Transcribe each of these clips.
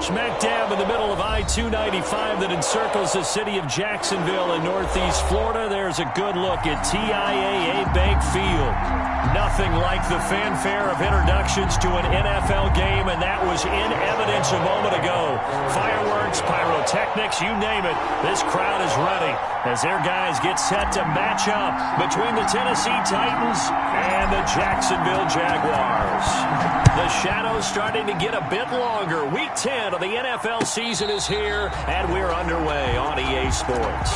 Smack dab in the middle of I-295 that encircles the city of Jacksonville in northeast Florida. There's a good look at TIAA Bank Field. Nothing like the fanfare of introductions to an NFL game, and that was in evidence a moment ago. Fireworks, pyrotechnics, you name it. This crowd is ready as their guys get set to match up between the Tennessee Titans and the Jacksonville Jaguars. The shadow's starting to get a bit longer. Week 10 of the NFL season is here, and we're underway on EA Sports.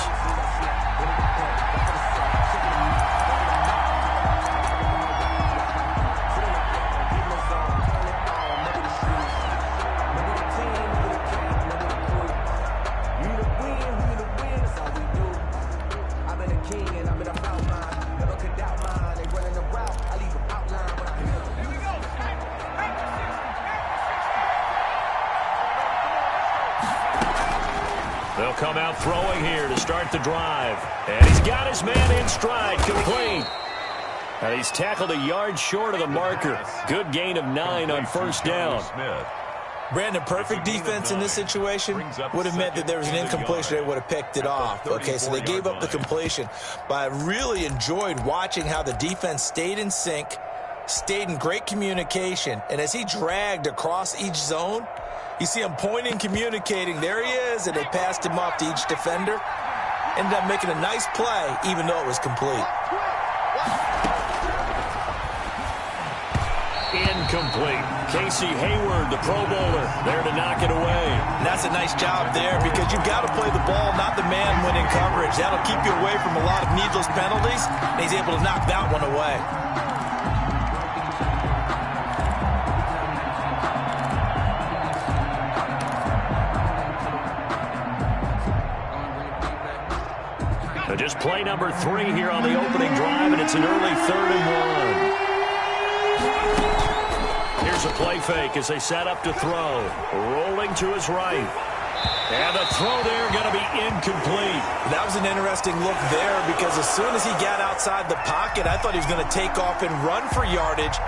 They'll come out throwing here to start the drive. And he's got his man in stride, complete. And he's tackled a yard short of the marker. Good gain of 9 on first down. Brandon, perfect defense in this situation would have meant that there was an incompletion. They would have picked it off. Okay, so they gave up the completion. But I really enjoyed watching how the defense stayed in sync, stayed in great communication. And as he dragged across each zone, you see him pointing, communicating. There he is, and they passed him off to each defender. Ended up making a nice play, even though it was complete. Incomplete. Casey Hayward, the Pro Bowler, there to knock it away. And that's a nice job there because you've got to play the ball, not the man winning coverage. That'll keep you away from a lot of needless penalties, and he's able to knock that one away. Just play number 3 here on the opening drive, and it's an early 3rd and 1. Here's a play fake as they set up to throw. Rolling to his right. And the throw there going to be incomplete. That was an interesting look there because as soon as he got outside the pocket, I thought he was going to take off and run for yardage.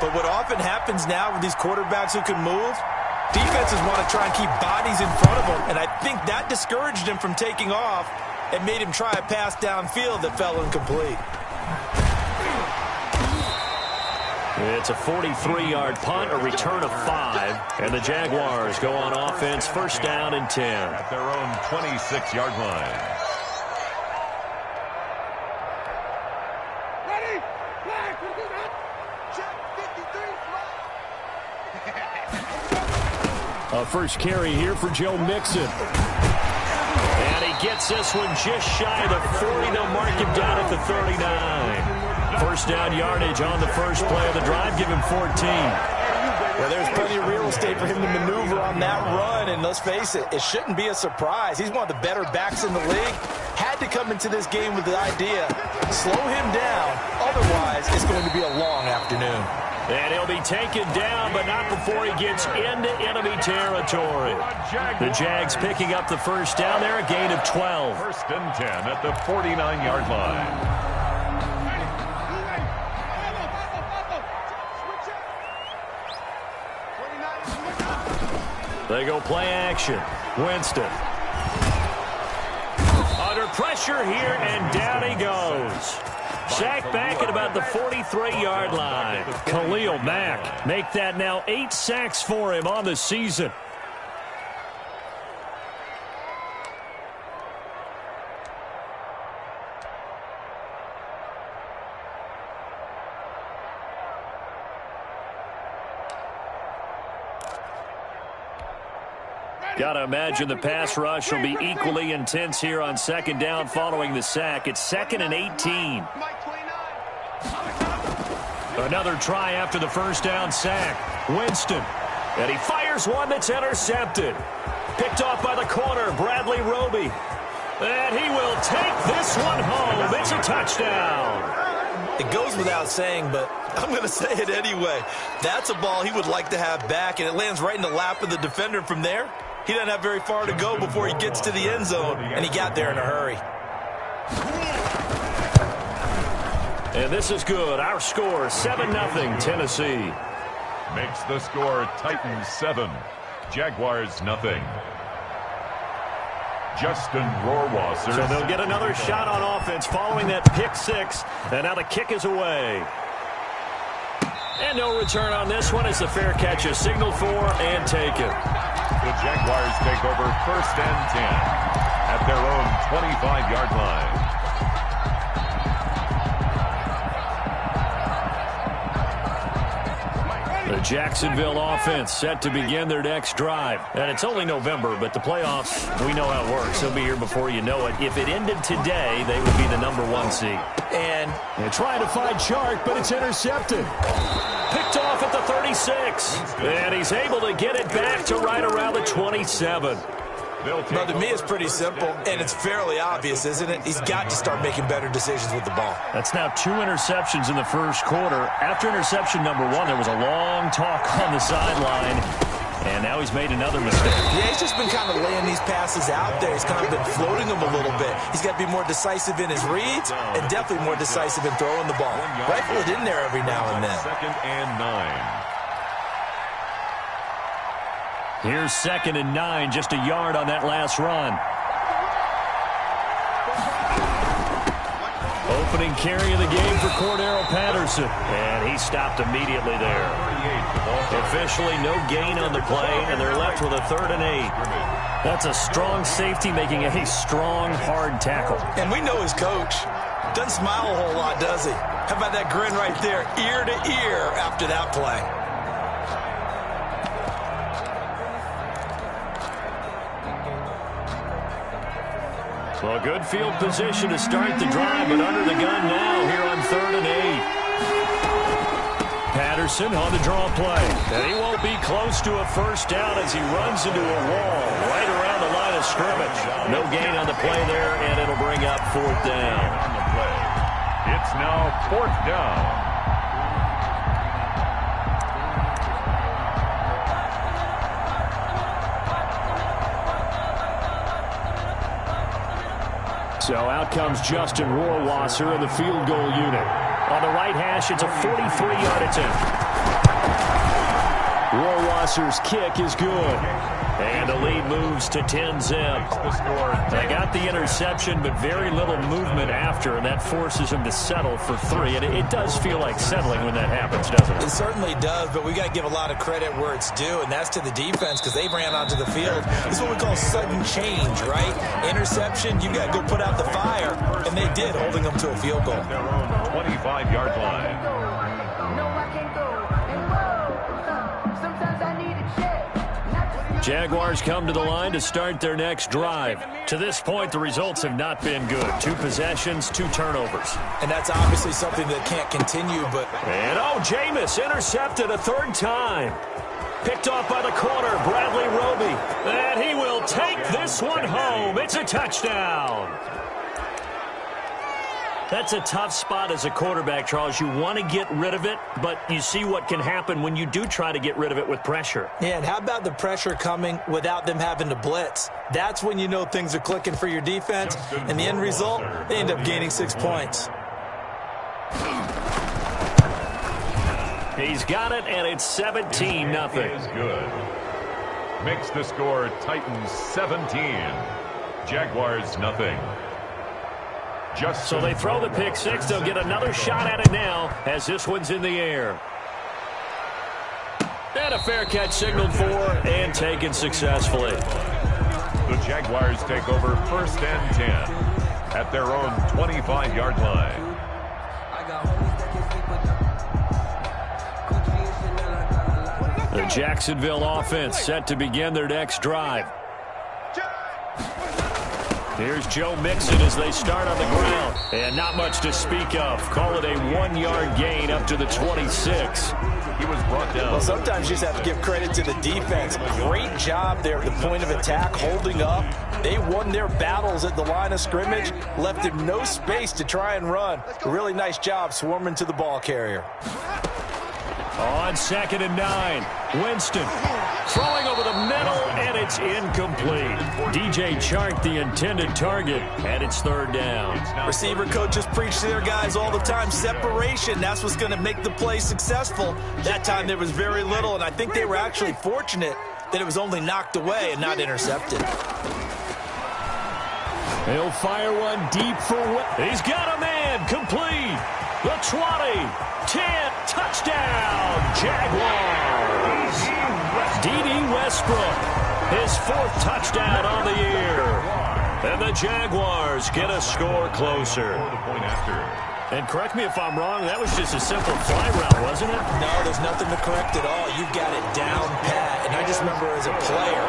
But what often happens now with these quarterbacks who can move, defenses want to try and keep bodies in front of them. And I think that discouraged him from taking off and made him try a pass downfield that fell incomplete. It's a 43-yard punt, a return of 5, and the Jaguars go on offense, first down and 10. At their own 26-yard line. Ready? Flag. Check 53. A first carry here for Joe Mixon. And he gets this one just shy of the 40. They'll mark him down at the 39. First down yardage on the first play of the drive. Give him 14. Well, there's plenty of real estate for him to maneuver on that run. And let's face it, it shouldn't be a surprise. He's one of the better backs in the league. Had to come into this game with the idea, slow him down. Otherwise, it's going to be a long afternoon. And he'll be taken down, but not before he gets into enemy territory. The Jags picking up the first down there, a gain of 12. First and 10 at the 49-yard line. They go play action. Winston. Under pressure here, and down he goes. Sacked back at about the 43-yard line. Khalil Mack make that now 8 sacks for him on the season. Got to imagine the pass rush will be equally intense here on second down following the sack. It's 2nd and 18. Another try after the first down sack. Winston. And he fires one that's intercepted. Picked off by the corner, Bradley Roby. And he will take this one home. It's a touchdown. It goes without saying, but I'm going to say it anyway. That's a ball he would like to have back, and it lands right in the lap of the defender from there. He doesn't have very far to go before he gets to the end zone, and he got there in a hurry. And this is good. Our score, 7-0 Tennessee. Makes the score Titans 7, Jaguars nothing. Justin Rohrwasser. So they'll get another shot on offense following that pick six. And now the kick is away. And no return on this one as the fair catch is signaled for and taken. The Jaguars take over 1st and 10 at their own 25-yard line. The Jacksonville offense set to begin their next drive. And it's only November, but the playoffs, we know how it works. They'll be here before you know it. If it ended today, they would be the #1 seed. And they're trying to find Chark, but it's intercepted. Picked off at the 36. And he's able to get it back to right around the 27. Now, to me, it's pretty simple, and it's fairly obvious, isn't it? He's got to start making better decisions with the ball. That's now 2 interceptions in the first quarter. After interception #1, there was a long talk on the sideline, and now he's made another mistake. Yeah, he's just been kind of laying these passes out there. He's kind of been floating them a little bit. He's got to be more decisive in his reads and definitely more decisive in throwing the ball. Rifle it in there every now and then. 2nd and 9. Here's 2nd and 9, just a yard on that last run. Opening carry of the game for Cordero Patterson. And he stopped immediately there. Officially no gain on the play, and they're left with a 3rd and 8. That's a strong safety making a strong, hard tackle. And we know his coach. Doesn't smile a whole lot, does he? How about that grin right there, ear to ear after that play? Well, good field position to start the drive, but under the gun now here on 3rd and 8. Patterson on the draw play. And he won't be close to a first down as he runs into a wall right around the line of scrimmage. No gain on the play there, and it'll bring up 4th down. On the play. It's now 4th down. So out comes Justin Rohrwasser in the field goal unit. On the right hash, it's a 43-yard attempt. Rohrwasser's kick is good. And the lead moves to 10-zip. They got the interception, but very little movement after, and that forces him to settle for 3. And it does feel like settling when that happens, doesn't it? It certainly does, but we got to give a lot of credit where it's due, and that's to the defense because they ran onto the field. This is what we call sudden change, right? Interception, you got to go put out the fire, and they did, holding them to a field goal. Their own 25-yard line. Jaguars come to the line to start their next drive. To this point, the results have not been good. 2 possessions, 2 turnovers. And that's obviously something that can't continue, but... And, Jameis intercepted a 3rd time. Picked off by the corner, Bradley Roby. And he will take this one home. It's a touchdown. That's a tough spot as a quarterback, Charles. You want to get rid of it, but you see what can happen when you do try to get rid of it with pressure. Yeah, and how about the pressure coming without them having to blitz? That's when you know things are clicking for your defense, and the end result, they end up gaining 6 points. He's got it, and it's 17-0. Is good. Makes the score Titans 17. Jaguars nothing. So they throw the pick 6. They'll get another shot at it now as this one's in the air. And a fair catch signaled for and taken successfully. The Jaguars take over 1st and 10 at their own 25-yard line. The Jacksonville offense set to begin their next drive. Here's Joe Mixon as they start on the ground. And not much to speak of. Call it a 1-yard gain up to the 26. He was brought down. Well, sometimes you just have to give credit to the defense. Great job there at the point of attack, holding up. They won their battles at the line of scrimmage, left him no space to try and run. A really nice job swarming to the ball carrier. On 2nd and 9, Winston throwing over the middle, and it's incomplete. DJ Chark, the intended target, and it's 3rd down. Receiver coaches preach to their guys all the time. Separation, that's what's going to make the play successful. That time there was very little, and I think they were actually fortunate that it was only knocked away and not intercepted. He'll fire one deep for he's got a man, complete. The 20, 10, touchdown, Jaguars. D.D. Westbrook, his 4th touchdown on the year. And the Jaguars get a score closer. And correct me if I'm wrong, that was just a simple fly route, wasn't it? No, there's nothing to correct at all. You've got it down pat. And I just remember as a player,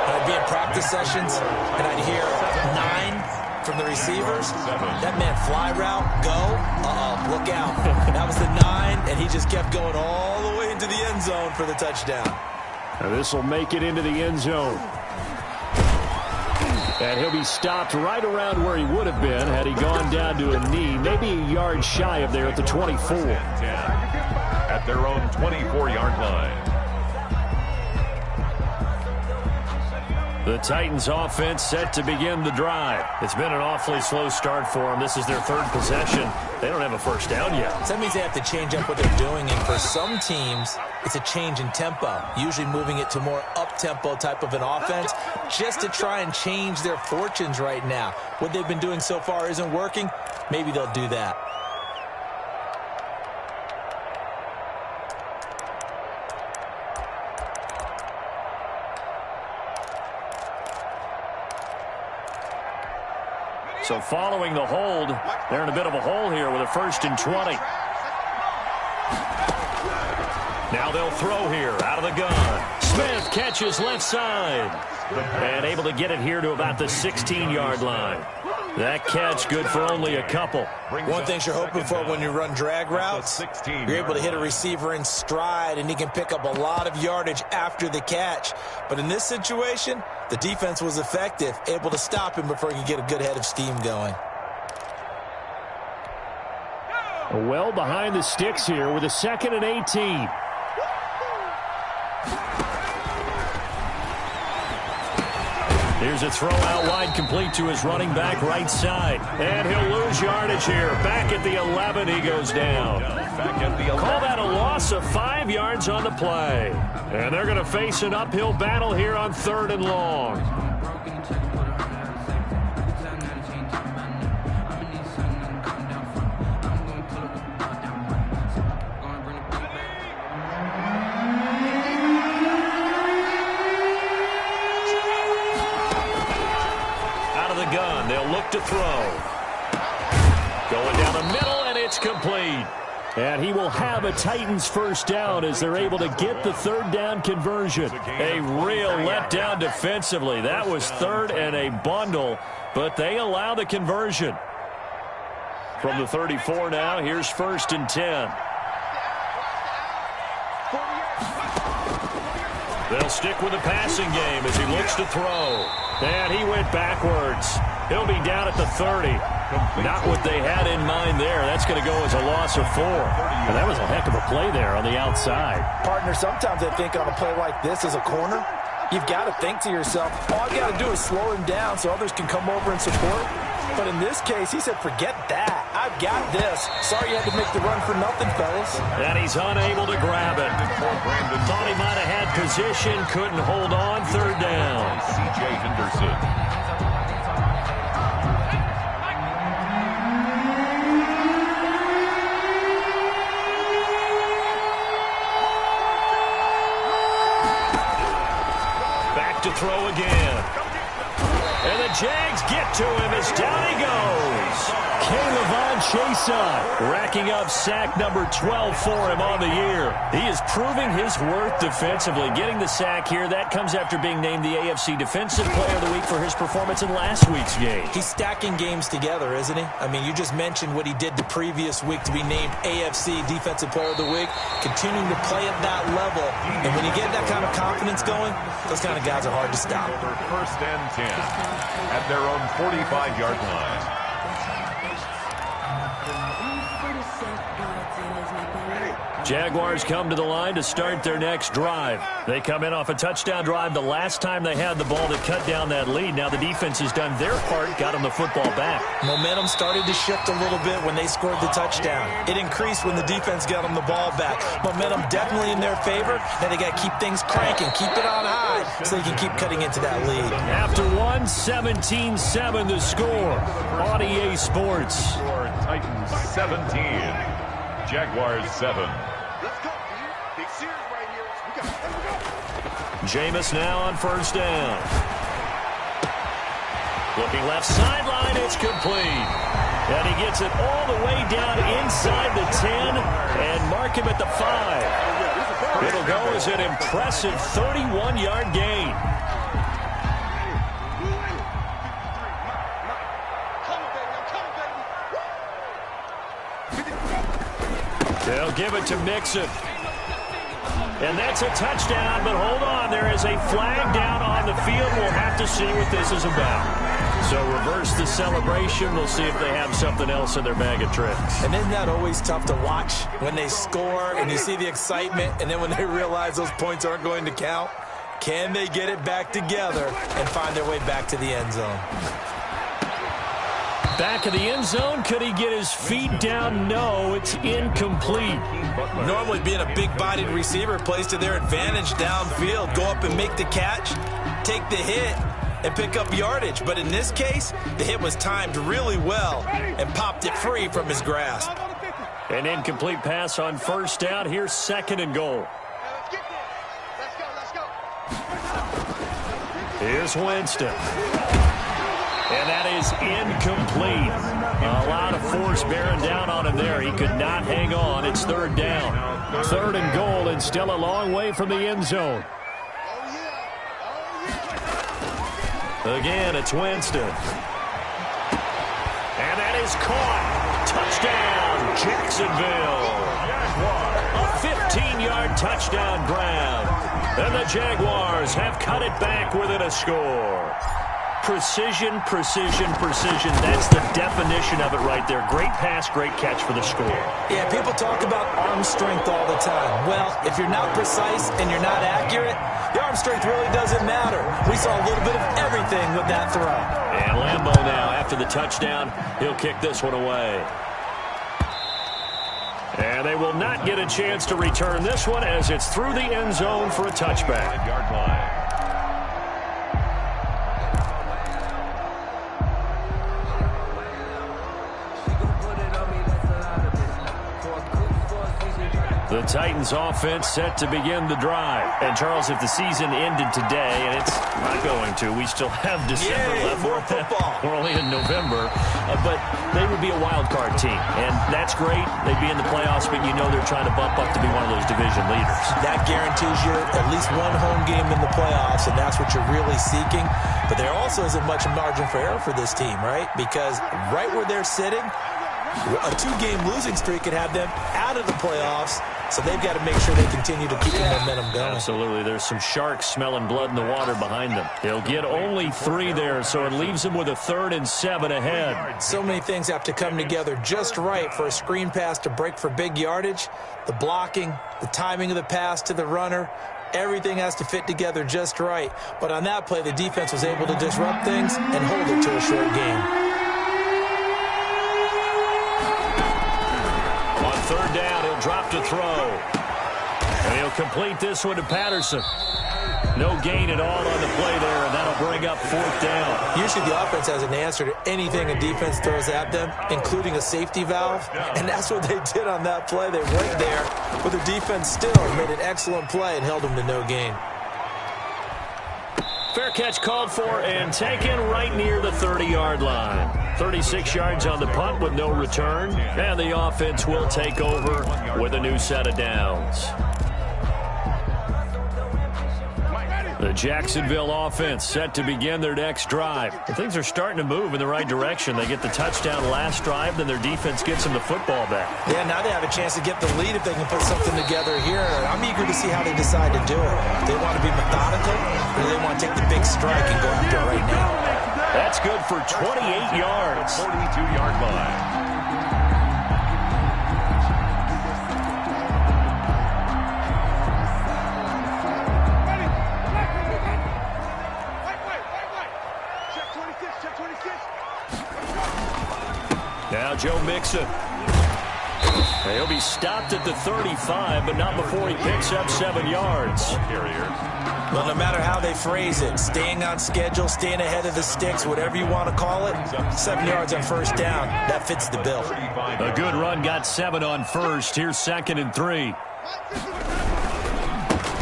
I'd be in practice sessions, and I'd hear 9 from the receivers. That meant fly route, go, look out. That was the 9, and he just kept going all the way into the end zone for the touchdown. Now this will make it into the end zone. And he'll be stopped right around where he would have been had he gone down to a knee, maybe a yard shy of there at the 24. At their own 24-yard line. The Titans offense set to begin the drive. It's been an awfully slow start for them. This is their 3rd possession. They don't have a first down yet. So that means they have to change up what they're doing, and for some teams, it's a change in tempo, usually moving it to more up-tempo type of an offense just to try and change their fortunes right now. What they've been doing so far isn't working. Maybe they'll do that. So following the hold, they're in a bit of a hole here with a 1st and 20. Now they'll throw here out of the gun. Smith catches left side. And able to get it here to about the 16-yard line. That catch good for only a couple. One thing you're hoping for when you run drag routes, you're able to hit a receiver in stride, and he can pick up a lot of yardage after the catch. But in this situation, the defense was effective, able to stop him before he could get a good head of steam going. Well behind the sticks here with a 2nd and 18. Here's a throw out wide, complete to his running back right side. And he'll lose yardage here. Back at the 11, he goes down. Call that a loss of 5 yards on the play. And they're going to face an uphill battle here on 3rd and long. They'll look to throw. Going down the middle, and it's complete. And he will have a Titans first down as they're able to get the 3rd down conversion. A real letdown defensively. That was 3rd and a bundle, but they allow the conversion. From the 34 now, here's 1st and 10. They'll stick with the passing game as he looks to throw. And he went backwards. He'll be down at the 30. Not what they had in mind there. That's going to go as a loss of 4. And that was a heck of a play there on the outside. Partner, sometimes I think on a play like this as a corner, you've got to think to yourself, all I've got to do is slow him down so others can come over and support. But in this case, he said, forget that. I've got this. Sorry you had to make the run for nothing, fellas. And he's unable to grab it. Thought he might have had position, couldn't hold on. 3rd down. C.J. Henderson. Back to throw again. And the Jags get to him as down he goes. K'Lavon Chaisson racking up sack number 12 for him on the year. He is proving his worth defensively. Getting the sack here, that comes after being named the AFC Defensive Player of the Week for his performance in last week's game. He's stacking games together, isn't he? I mean, you just mentioned what he did the previous week to be named AFC Defensive Player of the Week, continuing to play at that level. And when you get that kind of confidence going, those kind of guys are hard to stop. 1st and 10 at their own 45-yard line. Jaguars come to the line to start their next drive. They come in off a touchdown drive the last time they had the ball to cut down that lead. Now the defense has done their part, got them the football back. Momentum started to shift a little bit when they scored the touchdown. It increased when the defense got them the ball back. Momentum definitely in their favor. Now they got to keep things cranking, keep it on high so they can keep cutting into that lead. After 17-7 the score on EA Sports. Titans 17, Jaguars 7. Jameis now on first down. Looking left sideline, it's complete. And he gets it all the way down inside the 10 and mark him at the 5. It'll go as an impressive 31-yard gain. They'll give it to Mixon. And that's a touchdown, but hold on. There is a flag down on the field. We'll have to see what this is about. So reverse the celebration. We'll see if they have something else in their bag of tricks. And isn't that always tough to watch when they score and you see the excitement, and then when they realize those points aren't going to count? Can they get it back together and find their way back to the end zone? Back of the end zone. Could he get his feet down? No, it's incomplete. Normally being a big-bodied receiver plays to their advantage downfield. Go up and make the catch, take the hit, and pick up yardage. But in this case, the hit was timed really well and popped it free from his grasp. An incomplete pass on first down. Here's second and goal. Here's Winston. And that is incomplete. A lot of force bearing down on him there. He could not hang on. It's third down. Third and goal, and still a long way from the end zone. Again, it's Winston. And that is caught. Touchdown, Jacksonville. A 15-yard touchdown grab. And the Jaguars have cut it back within a score. Precision, precision, precision. That's the definition of it right there. Great pass, great catch for the score. Yeah, people talk about arm strength all the time. Well, if you're not precise and you're not accurate, your arm strength really doesn't matter. We saw a little bit of everything with that throw. And Lambeau now, after the touchdown, he'll kick this one away. And they will not get a chance to return this one as it's through the end zone for a touchback. Yard line. The Titans offense set to begin the drive. And, Charles, if the season ended today, and it's not going to, we still have December left. More football. We're only in November. But they would be a wild card team. And that's great. They'd be in the playoffs, but you know they're trying to bump up to be one of those division leaders. That guarantees you at least one home game in the playoffs, and that's what you're really seeking. But there also isn't much margin for error for this team, right? Because right where they're sitting, a two-game losing streak could have them out of the playoffs. So they've got to make sure they continue to keep the momentum going. Absolutely. There's some sharks smelling blood in the water behind them. They'll get only 3 there, so it leaves them with a 3rd and 7 ahead. So many things have to come together just right for a screen pass to break for big yardage. The blocking, the timing of the pass to the runner, everything has to fit together just right. But on that play, the defense was able to disrupt things and hold it to a short game. Third down, he'll drop to throw. And he'll complete this one to Patterson. No gain at all on the play there, and that'll bring up 4th down. Usually the offense has an answer to anything a defense throws at them, including a safety valve. And that's what they did on that play. They went there, but the defense still made an excellent play and held them to no gain. Fair catch called for and taken right near the 30-yard line. 36 yards on the punt with no return. And the offense will take over with a new set of downs. The Jacksonville offense set to begin their next drive. Things are starting to move in the right direction. They get the touchdown last drive, then their defense gets them the football back. Yeah, now they have a chance to get the lead if they can put something together here. I'm eager to see how they decide to do it. Do they want to be methodical, or do they want to take the big strike and go after it right now? That's good for 28 yards. 42-yard line. Joe Mixon. He'll be stopped at the 35, but not before he picks up 7 yards. Well, no matter how they phrase it, staying on schedule, staying ahead of the sticks, whatever you want to call it, 7 yards on first down, that fits the bill. A good run got 7 on first. Here's 2nd and 3.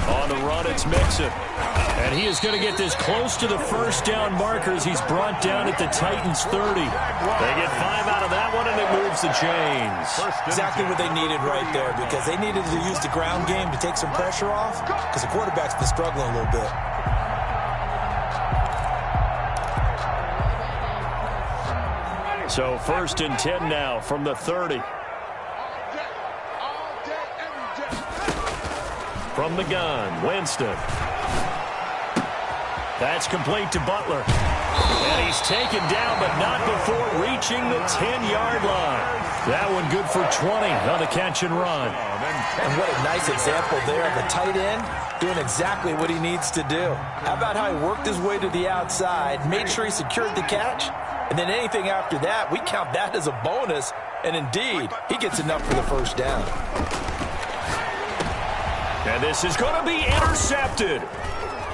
On the run, it's Mixon. And he is going to get this close to the first down markers. He's brought down at the Titans' 30. They get 5 out of that one, and it moves the chains. Exactly what they needed right there, because they needed to use the ground game to take some pressure off, because the quarterback's been struggling a little bit. So 1st and 10 now from the 30. From the gun, Winston. That's complete to Butler. And he's taken down, but not before reaching the 10-yard line. That one good for 20 on the catch and run. And what a nice example there of a tight end doing exactly what he needs to do. How about how he worked his way to the outside, made sure he secured the catch, and then anything after that, we count that as a bonus. And indeed, he gets enough for the first down. And this is going to be intercepted.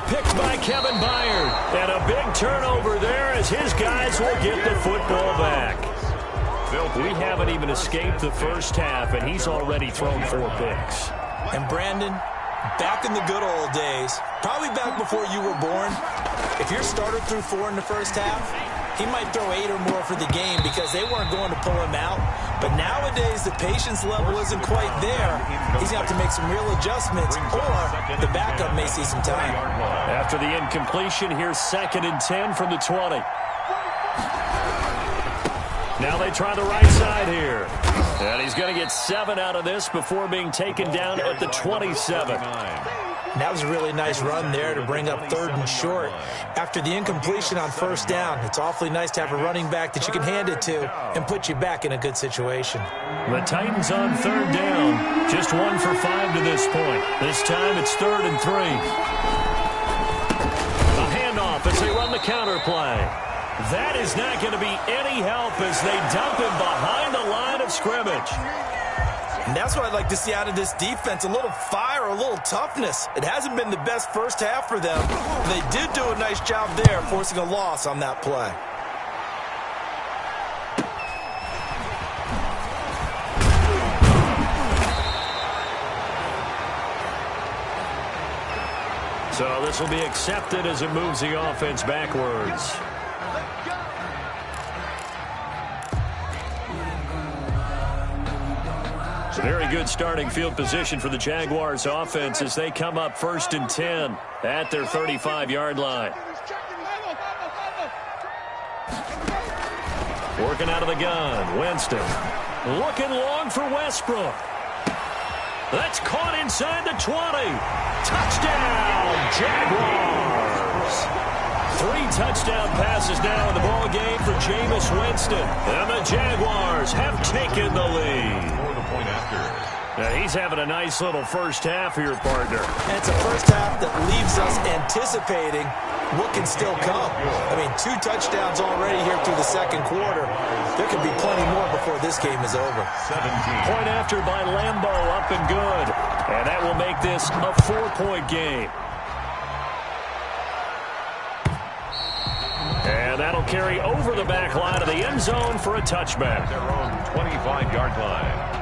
Picked by Kevin Byard. And a big turnover there as his guys will get the football back. We haven't even escaped the first half, and he's already thrown 4 picks. And Brandon, back in the good old days, probably back before you were born, if your starter threw 4 in the first half, he might throw 8 or more for the game because they weren't going to pull him out. But nowadays, the patience level isn't quite there. He's going to have to make some real adjustments, or the backup may see some time. After the incompletion, here's 2nd and 10 from the 20. Now they try the right side here. And he's going to get 7 out of this before being taken down at the 27. And that was a really nice run there to bring up 3rd and short. After the incompletion on first down, it's awfully nice to have a running back that you can hand it to and put you back in a good situation. The Titans on 3rd down. Just 1 for 5 to this point. This time it's 3rd and 3. A handoff as they run the counter play. That is not going to be any help as they dump him behind the line of scrimmage. And that's what I'd like to see out of this defense, a little fire, a little toughness. It hasn't been the best first half for them. They did do a nice job there, forcing a loss on that play. So this will be accepted as it moves the offense backwards. Very good starting field position for the Jaguars offense as they come up 1st and 10 at their 35-yard line. Working out of the gun, Winston. Looking long for Westbrook. That's caught inside the 20. Touchdown, Jaguars. 3 touchdown passes now in the ball game for Jameis Winston. And the Jaguars have taken the lead. Now he's having a nice little first half here, partner. And it's a first half that leaves us anticipating what can still come. I mean, 2 touchdowns already here through the second quarter. There could be plenty more before this game is over. 17. Point after by Lambo, up and good. And that will make this a 4-point game. And that'll carry over the back line of the end zone for a touchback. Their own 25-yard line.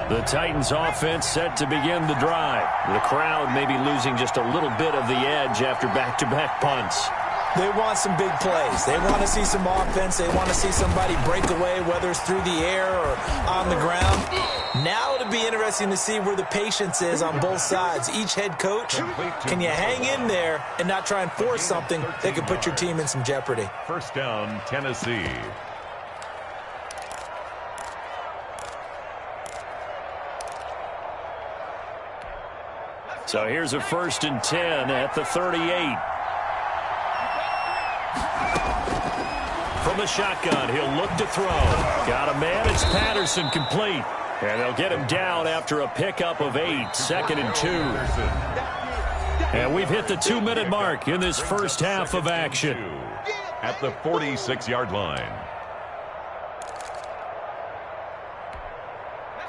The Titans offense set to begin the drive. The crowd may be losing just a little bit of the edge after back-to-back punts. They want some big plays. They want to see some offense. They want to see somebody break away, whether it's through the air or on the ground. Now it'll be interesting to see where the patience is on both sides. Each head coach, can you hang in there and not try and force something that could put your team in some jeopardy? First down, Tennessee. So here's a 1st and 10 at the 38. From the shotgun, he'll look to throw. Got a man. It's Patterson, complete. And they'll get him down after a pickup of 8. 2nd and 2. And we've hit the 2-minute mark in this first half of action. At the 46-yard line.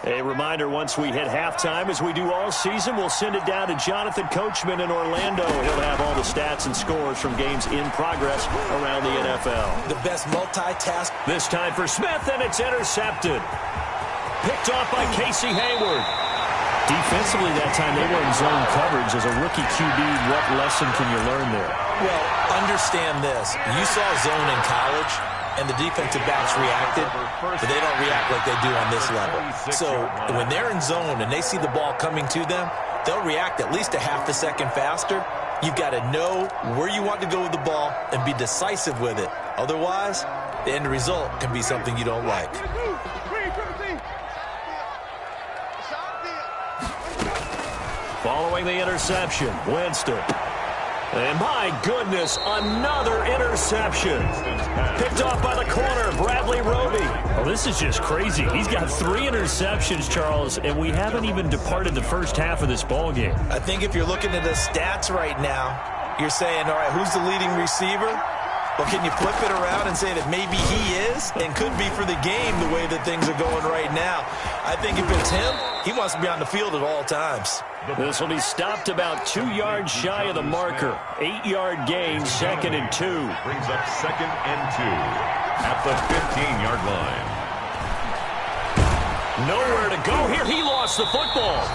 A reminder, once we hit halftime, as we do all season, we'll send it down to Jonathan Coachman in Orlando. He'll have all the stats and scores from games in progress around the NFL. The best multitask. This time for Smith, and it's intercepted. Picked off by Casey Hayward. Defensively that time, they were in zone coverage. As a rookie QB, what lesson can you learn there? Well, understand this. You saw zone in college, and the defensive backs reacted, but they don't react like they do on this level. So when they're in zone and they see the ball coming to them, they'll react at least a half a second faster. You've got to know where you want to go with the ball and be decisive with it. Otherwise, the end result can be something you don't like. Following the interception, Winston. And my goodness, another interception. Picked off by the corner, Bradley Roby. Oh, this is just crazy. He's got 3 interceptions, Charles, and we haven't even departed the first half of this ball game. I think if you're looking at the stats right now, you're saying, all right, who's the leading receiver? Well, can you flip it around and say that maybe he is and could be for the game the way that things are going right now? I think if it's him, he wants to be on the field at all times. This will be stopped about 2 yards shy of the marker. 8-yard gain, 2nd and 2. Brings up 2nd and 2 at the 15-yard line. Nowhere to go here. He lost the football.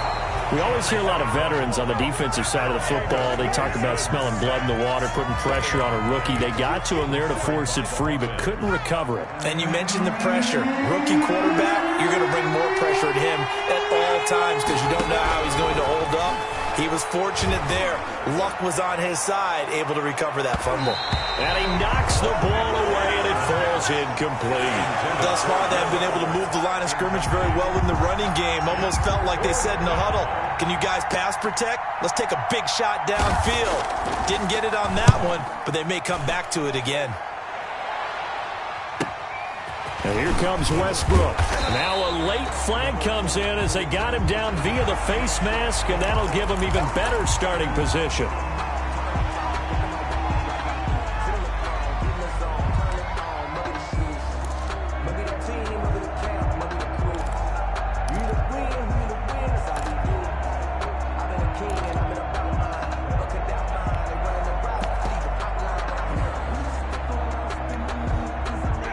We always hear a lot of veterans on the defensive side of the football. They talk about smelling blood in the water, putting pressure on a rookie. They got to him there to force it free, but couldn't recover it. And you mentioned the pressure. Rookie quarterback, you're going to bring more pressure at him at all times because you don't know how he's going to hold up. He was fortunate there. Luck was on his side, able to recover that fumble. And he knocks the ball away, and it falls incomplete. Thus far, they have been able to move the line of scrimmage very well in the running game. Almost felt like they said in the huddle, can you guys pass protect? Let's take a big shot downfield. Didn't get it on that one, but they may come back to it again. And here comes Westbrook. Now a late flag comes in as they got him down via the face mask, and that'll give him even better starting position.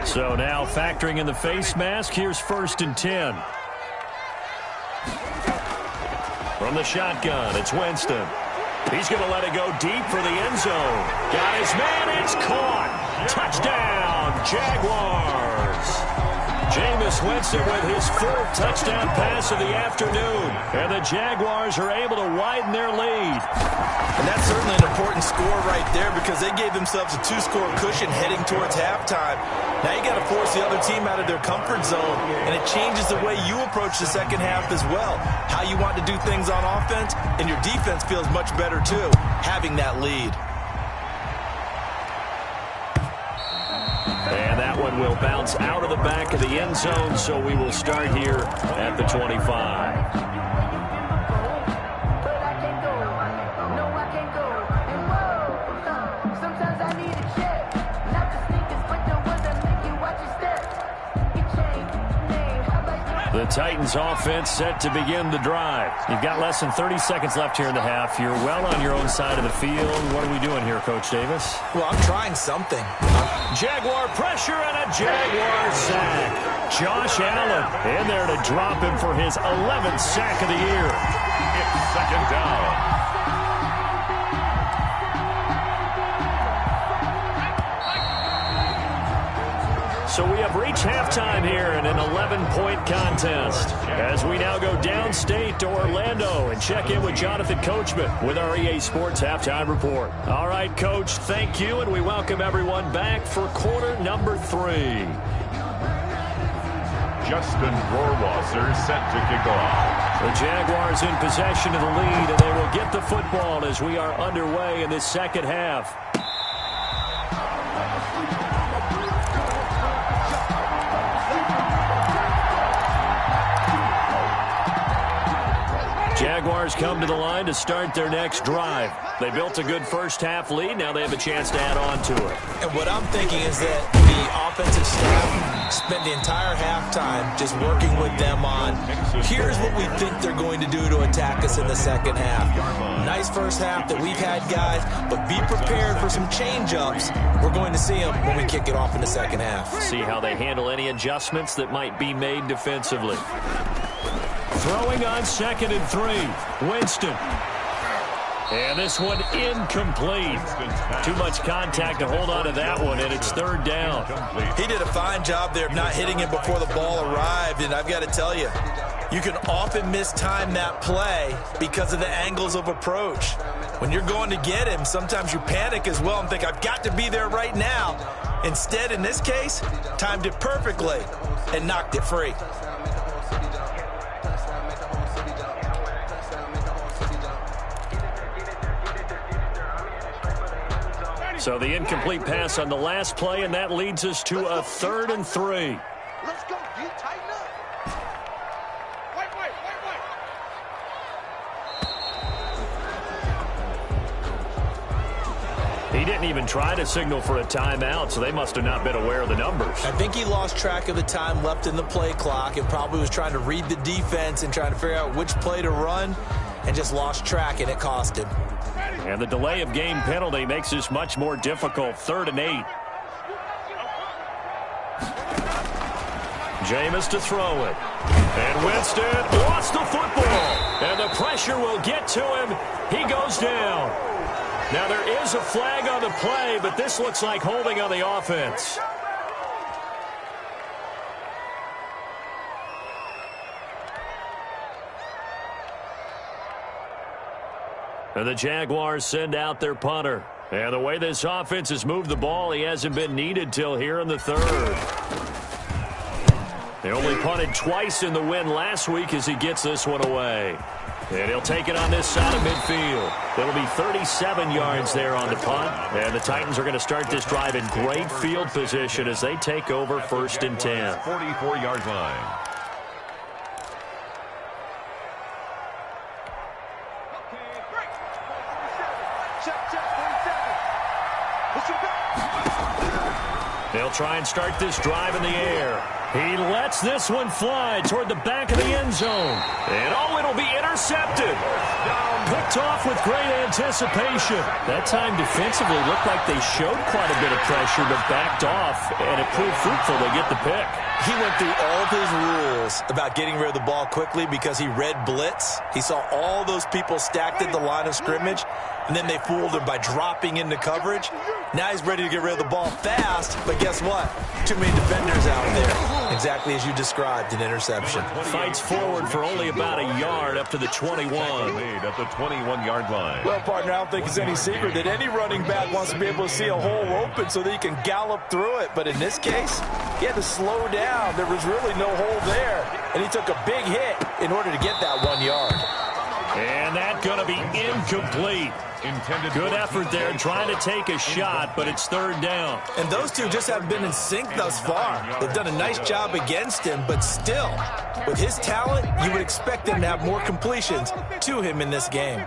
So now factoring in the face mask, here's 1st and 10. From the shotgun, it's Winston. He's going to let it go deep for the end zone. Got his man, it's caught. Touchdown, Jaguars. Jameis Winston with his 4th touchdown pass of the afternoon. And the Jaguars are able to widen their lead. And that's certainly an important score right there because they gave themselves a 2-score cushion heading towards halftime. Now you got to force the other team out of their comfort zone, and it changes the way you approach the second half as well. How you want to do things on offense, and your defense feels much better too, having that lead. And that one will bounce out of the back of the end zone, so we will start here at the 25. The Titans offense set to begin the drive. You've got less than 30 seconds left here in the half. You're well on your own side of the field. What are we doing here, Coach Davis? Well, I'm trying something. Jaguar pressure and a Jaguar sack. Josh Allen in there to drop him for his 11th sack of the year. It's 2nd down. So we have reached halftime here in an 11-point contest as we now go downstate to Orlando and check in with Jonathan Coachman with our EA Sports Halftime Report. All right, Coach, thank you, and we welcome everyone back for quarter number 3. Justin Rohrwasser set to kick off. The Jaguars in possession of the lead, and they will get the football as we are underway in this second half. Jaguars come to the line to start their next drive. They built a good first-half lead. Now they have a chance to add on to it. And what I'm thinking is that the offensive staff spent the entire halftime just working with them on, here's what we think they're going to do to attack us in the second half. Nice first half that we've had, guys, but be prepared for some change-ups. We're going to see them when we kick it off in the second half. See how they handle any adjustments that might be made defensively. Throwing on 2nd and 3. Winston. And this one incomplete. Too much contact to hold on to that one, and it's 3rd down. He did a fine job there of not hitting him before the ball arrived, and I've got to tell you, you can often mistime that play because of the angles of approach. When you're going to get him, sometimes you panic as well and think, I've got to be there right now. Instead, in this case, timed it perfectly and knocked it free. So the incomplete pass on the last play, and that leads us to a 3rd and 3. Let's go. You tighten up. Wait. He didn't even try to signal for a timeout, so they must have not been aware of the numbers. I think he lost track of the time left in the play clock and probably was trying to read the defense and trying to figure out which play to run and just lost track, and it cost him. And the delay of game penalty makes this much more difficult. 3rd and 8. Jameis to throw it. And Winston lost the football. And the pressure will get to him. He goes down. Now there is a flag on the play, but this looks like holding on the offense. And the Jaguars send out their punter. And the way this offense has moved the ball, he hasn't been needed till here in the 3rd. They only punted twice in the win last week as he gets this one away. And he'll take it on this side of midfield. It'll be 37 yards there on the punt. And the Titans are going to start this drive in great field position as they take over 1st and 10. 44-yard line. They'll try and start this drive in the air. He lets this one fly toward the back of the end zone. And oh, it'll be intercepted. Picked off with great anticipation. That time defensively looked like they showed quite a bit of pressure but backed off, and it proved fruitful. They get the pick. He went through all of his rules about getting rid of the ball quickly because he read blitz. He saw all those people stacked at the line of scrimmage, and then they fooled him by dropping into coverage. Now he's ready to get rid of the ball fast, but guess what? Too many defenders out there. Exactly as you described, an interception. Fights forward for only about a yard up to the 21. Made at the 21-yard line. Well, partner, I don't think it's any secret that any running back wants to be able to see a hole open so that he can gallop through it. But in this case, he had to slow down. There was really no hole there, and he took a big hit in order to get that 1 yard. And that's going to be incomplete. Good effort there trying to take a shot, but it's 3rd down. And those two just haven't been in sync thus far. They've done a nice job against him, but still, with his talent, you would expect them to have more completions to him in this game.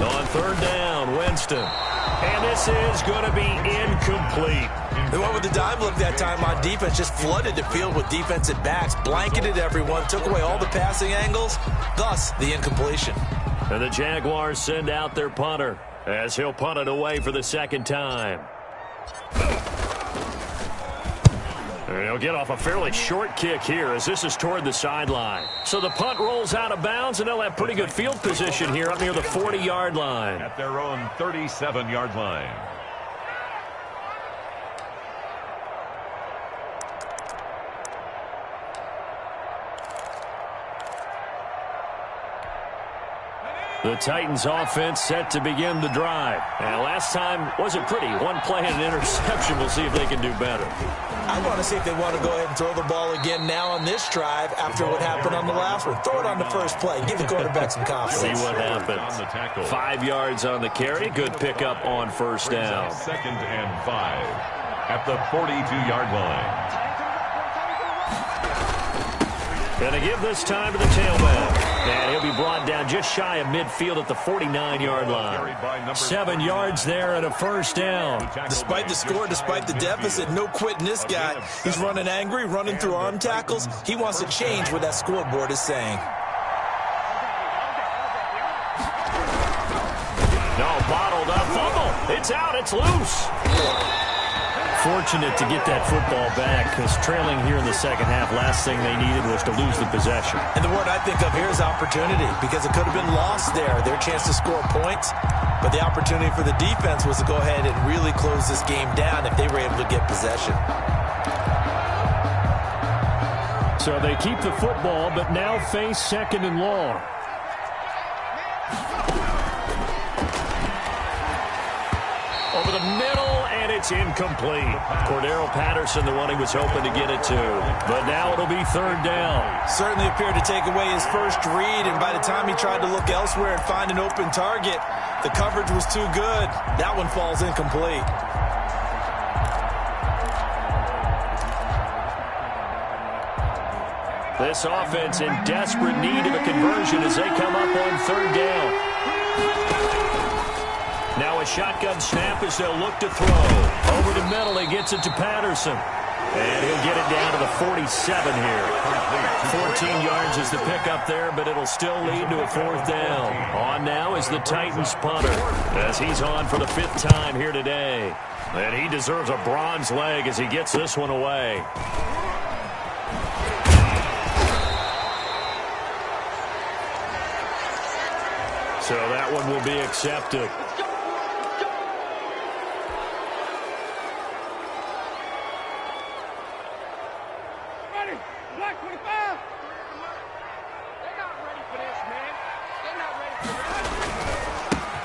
On 3rd down, Winston. And this is going to be incomplete. They went with the dime look that time on defense, just flooded the field with defensive backs, blanketed everyone, took away all the passing angles, thus the incompletion. And the Jaguars send out their punter as he'll punt it away for the 2nd time. And he'll get off a fairly short kick here as this is toward the sideline. So the punt rolls out of bounds, and they'll have pretty good field position here up near the 40-yard line. At their own 37-yard line. The Titans offense set to begin the drive. And last time wasn't pretty. One play and an interception. We'll see if they can do better. I want to see if they want to go ahead and throw the ball again now on this drive after what happened on the last one. Throw it on the first play. Give the quarterback some confidence. See what happens. 5 yards on the carry. Good pickup on 1st down. 2nd and 5 at the 42-yard line. Gonna give this time to the tailback. And he'll be brought down just shy of midfield at the 49-yard line. 7 yards there and a first down. Despite the score, despite the deficit, no quitting this guy. He's running angry, running through arm tackles. He wants to change what that scoreboard is saying. No, bottled up fumble. It's out. It's loose. Fortunate to get that football back because trailing here in the second half, last thing they needed was to lose the possession. And the word I think of here is opportunity because it could have been lost there, their chance to score points. But the opportunity for the defense was to go ahead and really close this game down if they were able to get possession. So they keep the football but now face second and long. Over the middle, and it's incomplete. Cordero Patterson, the one he was hoping to get it to. But now it'll be third down. Certainly appeared to take away his first read, and by the time he tried to look elsewhere and find an open target, the coverage was too good. That one falls incomplete. This offense in desperate need of a conversion as they come up on third down. Now a shotgun snap as they'll look to throw. Over the middle, he gets it to Patterson. And he'll get it down to the 47 here. 14 yards is the pickup there, but it'll still lead to a fourth down. On now is the Titans punter as he's on for the 5th time here today. And he deserves a bronze leg as he gets this one away. So that one will be accepted.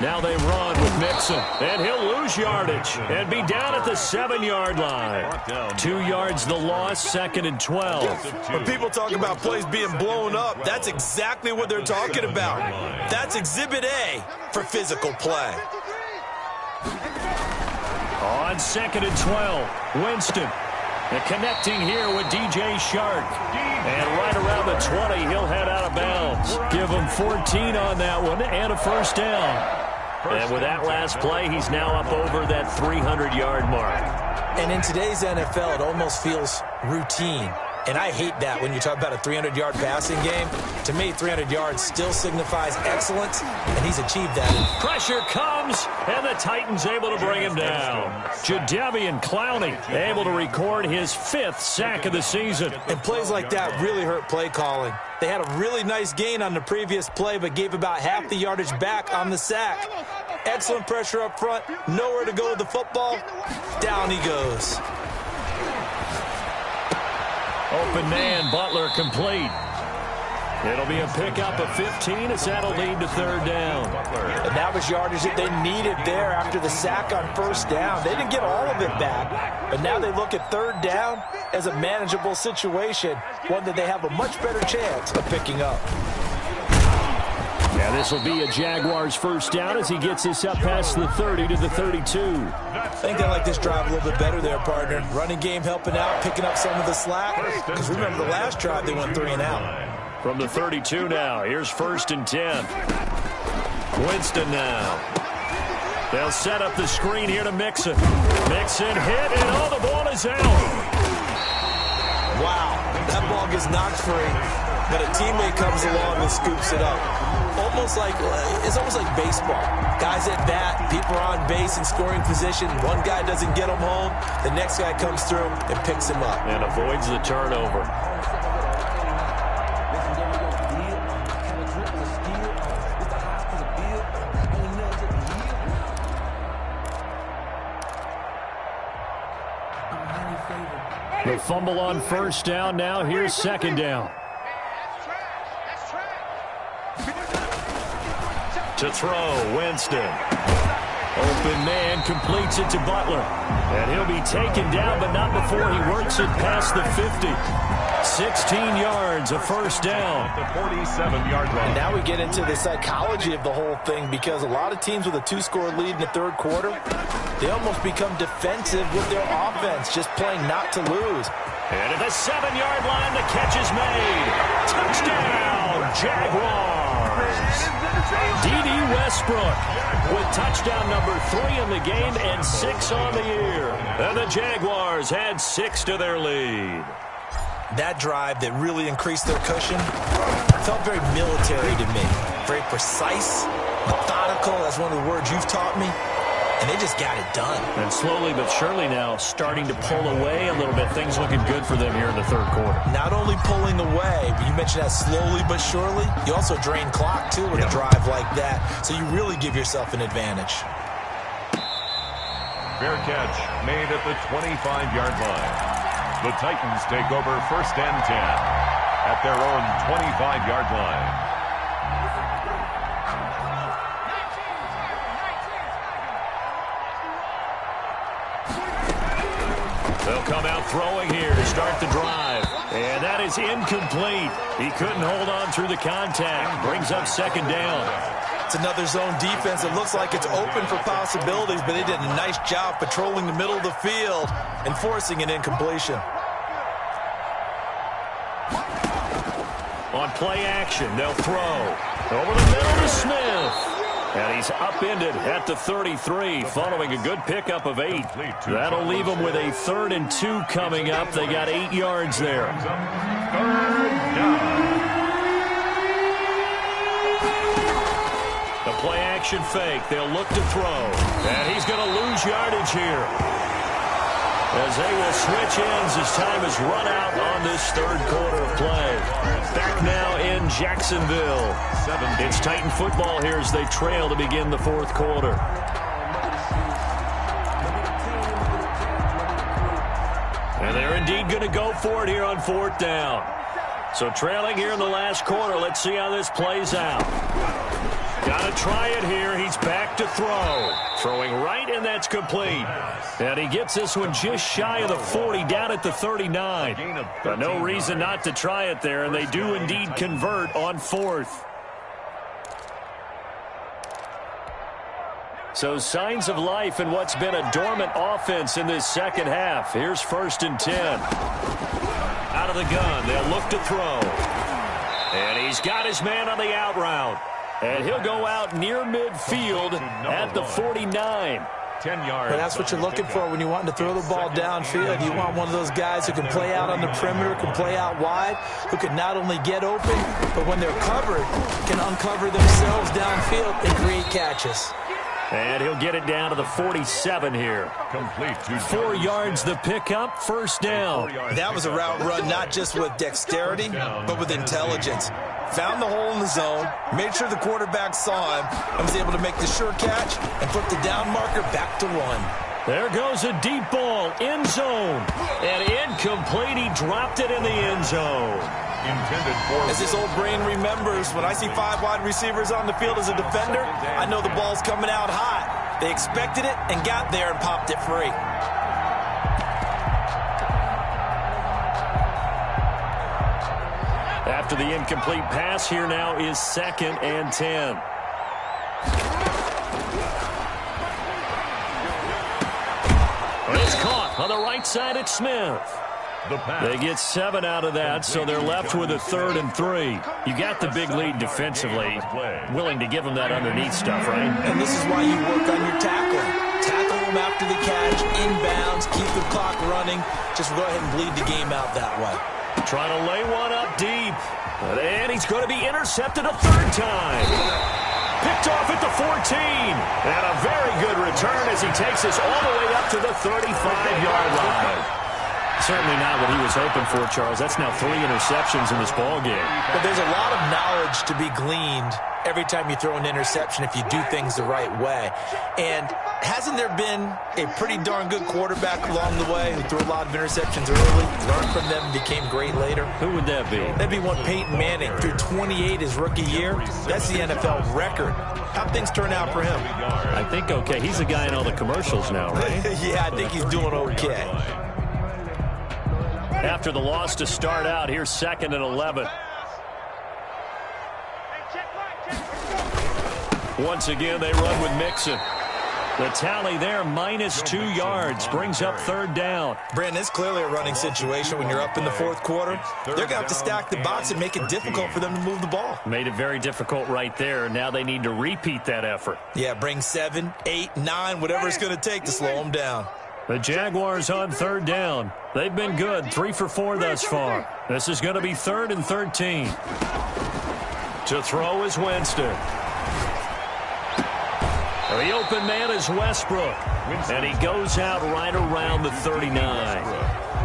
Now they run with Mixon, and he'll lose yardage and be down at the 7-yard line. 2 yards the loss, 2nd and 12. When people talk about plays being blown up, that's exactly what they're talking about. That's Exhibit A for physical play. On 2nd and 12, Winston. And connecting here with DJ Shark. And right around the 20, he'll head out of bounds. Give him 14 on that one and a first down. And with that last play, he's now up over that 300-yard mark. And in today's NFL, it almost feels routine. And I hate that when you talk about a 300-yard passing game. To me, 300 yards still signifies excellence, and he's achieved that. Pressure comes, and the Titans able to bring him down. Jadeveon Clowney able to record his 5th sack of the season. And plays like that really hurt play calling. They had a really nice gain on the previous play, but gave about half the yardage back on the sack. Excellent pressure up front, nowhere to go with the football. Down he goes. Open man, Butler complete. It'll be a pickup of 15 as that'll lead to third down. And that was yardage that they needed there after the sack on first down. They didn't get all of it back, but now they look at third down as a manageable situation, one that they have a much better chance of picking up. Yeah, this will be a Jaguars first down as he gets this up past the 30 to the 32. I think I like this drive a little bit better there, partner. Running game helping out, picking up some of the slack. Because remember, the last drive, they went 3 and out. From the 32 now, here's 1st and 10. Winston now. They'll set up the screen here to Mixon. Mixon hit, and oh, the ball is out. Wow, that ball gets knocked free, but a teammate comes along and scoops it up. It's almost like baseball. Guys at bat, people are on base in scoring position. One guy doesn't get him home. The next guy comes through and picks him up. And avoids the turnover. The fumble on first down. Now here's 2nd down. To throw, Winston. Open man completes it to Butler. And he'll be taken down, but not before he works it past the 50. 16 yards, a first down. The 47-yard line. And now we get into the psychology of the whole thing, because a lot of teams with a 2-score lead in the third quarter, they almost become defensive with their offense, just playing not to lose. And at the 7-yard line, the catch is made. Touchdown, Jaguars. D.D. Westbrook with touchdown number 3 in the game and 6 on the year. And the Jaguars had 6 to their lead. That drive that really increased their cushion felt very military to me. Very precise, methodical, that's one of the words you've taught me. And they just got it done. And slowly but surely now starting to pull away a little bit. Things looking good for them here in the third quarter. Not only pulling away, but you mentioned that slowly but surely. You also drain clock, too, with a drive like that. So you really give yourself an advantage. Fair catch made at the 25-yard line. The Titans take over 1st and 10 at their own 25-yard line. They'll come out throwing here to start the drive. And that is incomplete. He couldn't hold on through the contact. Brings up 2nd down. It's another zone defense. It looks like it's open for possibilities, but they did a nice job patrolling the middle of the field and forcing an incompletion. On play action, they'll throw. Over the middle to Smith. And he's upended at the 33 following a good pickup of 8. That'll leave them with a 3rd and 2 coming up. They got 8 yards there. 3rd down. The play action fake. They'll look to throw. And he's going to lose yardage here, as they will switch ends as time is run out on this 3rd quarter of play. Back now in Jacksonville. It's Titan football here as they trail to begin the 4th quarter. And they're indeed going to go for it here on 4th down. So trailing here in the last quarter. Let's see how this plays out. Got to try it here. He's back to throw. Throwing right, and that's complete. And he gets this one just shy of the 40, down at the 39. But no reason not to try it there, and they do indeed convert on 4th. So signs of life in what's been a dormant offense in this second half. Here's 1st and 10. Out of the gun, they'll look to throw. And he's got his man on the out route. And he'll go out near midfield at the 49. 10 yards. But that's what you're looking for when you want to throw the ball downfield. You want one of those guys who can play out on the perimeter, can play out wide, who can not only get open, but when they're covered, can uncover themselves downfield and create catches. And he'll get it down to the 47 here. Complete. 4 yards the pickup, 1st down. That was a route run not just with dexterity, but with intelligence. Found the hole in the zone, made sure the quarterback saw him, and was able to make the sure catch and put the down marker back to 1. There goes a deep ball, end zone. And incomplete, he dropped it in the end zone. Intended for. As this old brain remembers, when I see 5 wide receivers on the field as a defender, I know the ball's coming out hot. They expected it and got there and popped it free. After the incomplete pass, here now is 2nd and 10. It's caught on the right side at Smith. They get 7 out of that, so they're left with a 3rd and 3. You got the big lead defensively. Willing to give them that underneath stuff, right? And this is why you work on your tackling. Tackle them after the catch, inbounds, keep the clock running. Just go ahead and bleed the game out that way. Trying to lay one up deep. And he's going to be intercepted a 3rd time. Picked off at the 14. And a very good return as he takes us all the way up to the 35-yard line. Certainly not what he was hoping for, Charles. That's now 3 interceptions in this ballgame. But there's a lot of knowledge to be gleaned every time you throw an interception if you do things the right way. And hasn't there been a pretty darn good quarterback along the way who threw a lot of interceptions early, learned from them, and became great later? Who would that be? That'd be one Peyton Manning. Threw 28 his rookie year. That's the NFL record. How'd things turn out for him? I think okay. He's a guy in all the commercials now, right? Yeah, I think he's doing okay. After the loss to start out, here's 2nd and 11. Once again, they run with Mixon. The tally there, -2 yards, brings up third down. Brandon, it's clearly a running situation when you're up in the fourth quarter. They're going to have to stack the box and make it difficult for them to move the ball. Made it very difficult right there. Now they need to repeat that effort. Yeah, bring 7, 8, 9, whatever it's going to take to slow them down. The Jaguars on third down. They've been good, 3 for 4 thus far. This is going to be 3rd and 13. To throw is Winston. The open man is Westbrook, and he goes out right around the 39.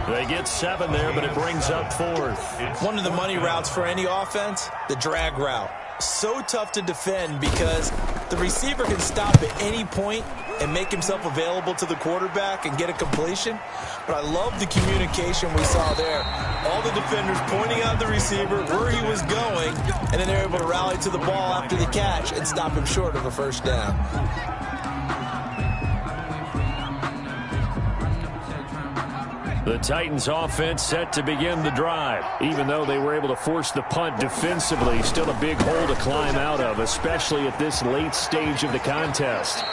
They get 7 there, but it brings up 4th. One of the money routes for any offense, the drag route. So tough to defend because the receiver can stop at any point and make himself available to the quarterback and get a completion. But I love the communication we saw there. All the defenders pointing out the receiver, where he was going, and then they're able to rally to the ball after the catch and stop him short of a first down. The Titans offense set to begin the drive. Even though they were able to force the punt defensively, still a big hole to climb out of, especially at this late stage of the contest.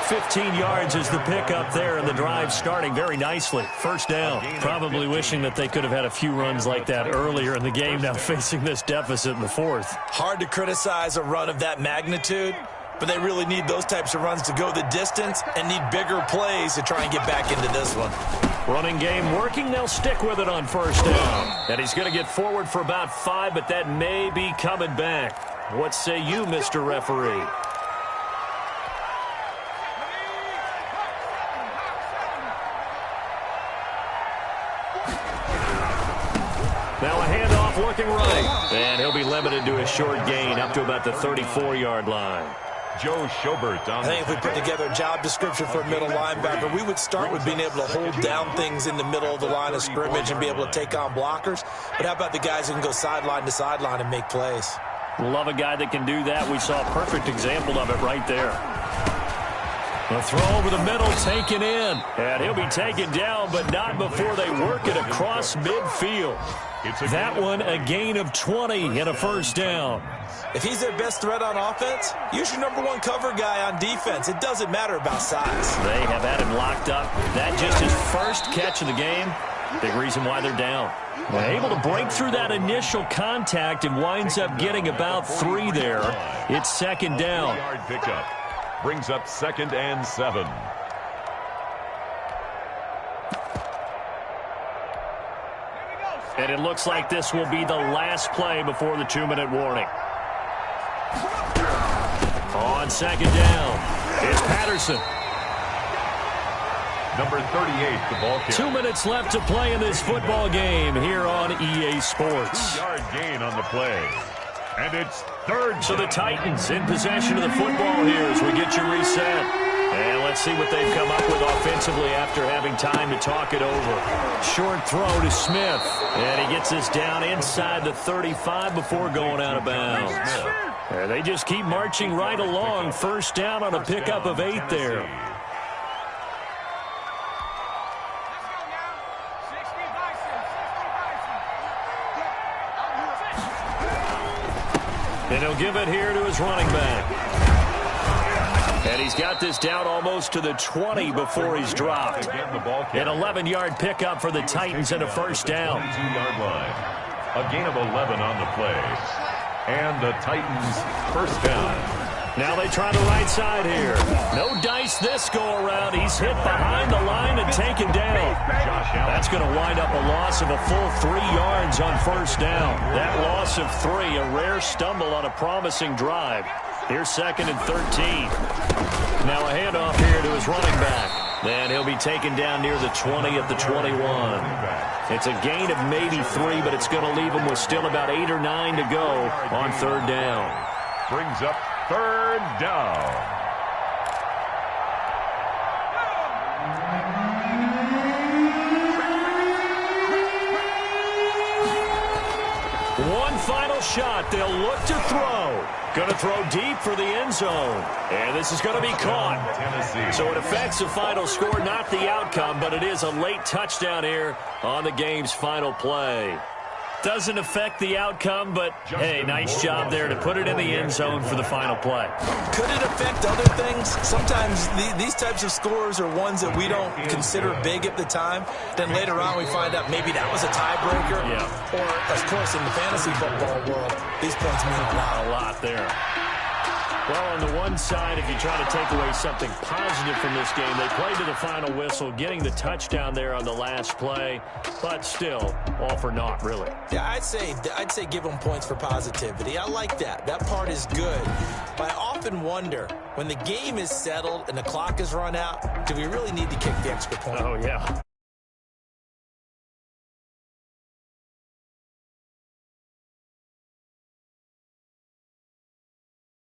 15 yards is the pickup there, and the drive starting very nicely. First down. Probably wishing that they could have had a few runs like that earlier in the game, now facing this deficit in the 4th. Hard to criticize a run of that magnitude, but they really need those types of runs to go the distance and need bigger plays to try and get back into this one. Running game working. They'll stick with it on first down. And he's going to get forward for about 5, but that may be coming back. What say you, Mr. Referee? Now a handoff looking right. And he'll be limited to a short gain up to about the 34-yard line. Joe Schobert. I think if we put together a job description for a middle linebacker, we would start with being able to hold down things in the middle of the line of scrimmage and be able to take on blockers. But how about the guys who can go sideline to sideline and make plays? Love a guy that can do that. We saw a perfect example of it right there. A throw over the middle, taken in. And he'll be taken down, but not before they work it across midfield. That one, a gain of 20 and a first down. If he's their best threat on offense, use your #1 cover guy on defense. It doesn't matter about size. They have had him locked up. That just his first catch of the game. Big reason why they're down. They're able to break through that initial contact and winds up getting about 3 there. It's second down. Yard pickup brings up 2nd and 7. And it looks like this will be the last play before the 2-minute warning. On second down, it's Patterson. Number 38, the ball carrier. 2 minutes left to play in this football game here on EA Sports. 2-yard gain on the play. And it's third. So the Titans in possession of the football here as we get you reset. And let's see what they've come up with offensively after having time to talk it over. Short throw to Smith. And he gets us down inside the 35 before going out of bounds. And they just keep marching right along. First down on a pickup of 8 there. And he'll give it here to his running back. And he's got this down almost to the 20 before he's dropped. An 11-yard pickup for the Titans and a first down. 22-yard line. A gain of 11 on the play. And the Titans first down. Now they try the right side here. No dice this go-around. He's hit behind the line and taken down. That's going to wind up a loss of a full 3 yards on first down. That loss of 3, a rare stumble on a promising drive. Here's 2nd and 13. Now a handoff here to his running back. And he'll be taken down near the 20 at the 21. It's a gain of maybe 3, but it's going to leave him with still about 8 or 9 to go on third down. Brings up third down. One final shot. They'll look to throw. Going to throw deep for the end zone. And this is going to be caught. So it affects the final score, not the outcome, but it is a late touchdown here on the game's final play. Doesn't affect the outcome, but, hey, nice job there to put it in the end zone for the final play. Could it affect other things? Sometimes these types of scores are ones that we don't consider big at the time. Then later on we find out maybe that was a tiebreaker. Yeah. Or, of course, in the fantasy football world, these points mean a lot. A lot there. Well, on the one side, if you try to take away something positive from this game, they played to the final whistle, getting the touchdown there on the last play, but still, all for naught, really. Yeah, I'd say give them points for positivity. I like that. That part is good. But I often wonder, when the game is settled and the clock is run out, do we really need to kick the extra point? Oh, yeah.